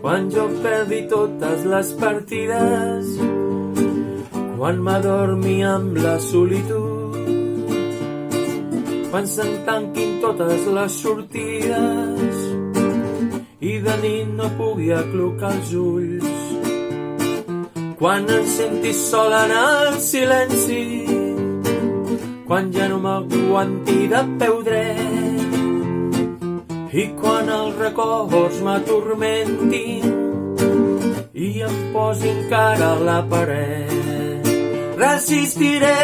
quan jo perdi totes les partides, quan m'adormi amb la solitud, quan se'n tanquin totes les sortides i de nit no pugui aclucar els ulls, quan em senti sol en el silenci, quan ja no m'aguanti de peu dret i quan els records m'atormentin i em posin cara a la paret. Resistiré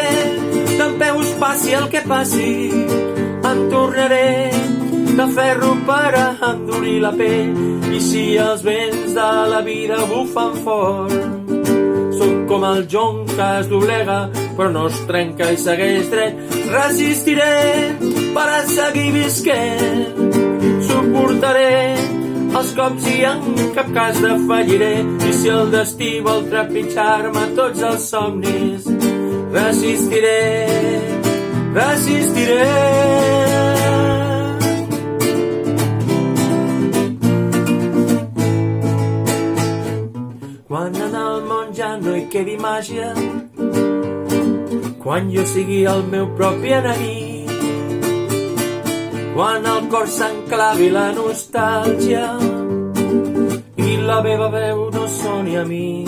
dempeus passi el que passi, em tornaré de ferro per endurir la pell, i si els vents de la vida bufen fort, sóc com el jonc que es doblega però no es trenca i segueix dret. Resistiré per a seguir visquent, suportaré els cops i en cap cas defalliré, i si el destí vol trepitjar-me tots els somnis, resistiré, resistiré. Quan en el món ja no hi quedi màgia, quan jo sigui el meu propi enemic, quan el cor s'enclavi la nostàlgia i la meva veu no soni a mi,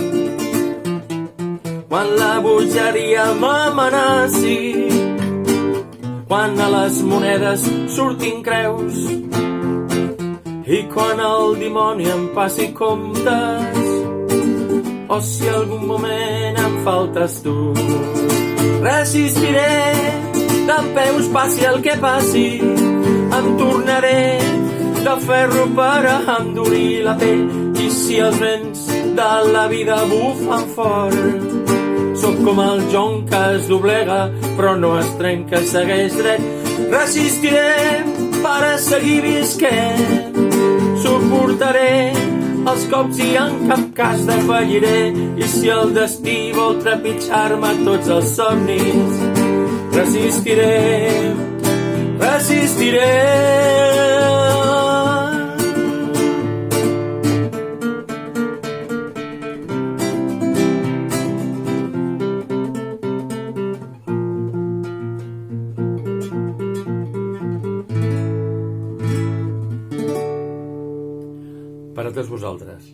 quan la bogeria m'amenaci, quan a les monedes surtin creus i quan el dimoni em passi comptes, o si algun moment em faltes tu. Resistiré dempeus passi el que passi, em tornaré de ferro per endurir la pell, i si els vents de la vida bufen fort, sóc com el jonc que es doblega però no es trenca i segueix dret. Resistiré per a seguir visquent, suportaré els cops i en cap cas defalliré, i si el destí vol trepitjar-me tots els somnis, resistiré, resistiré. Per a tots vosaltres.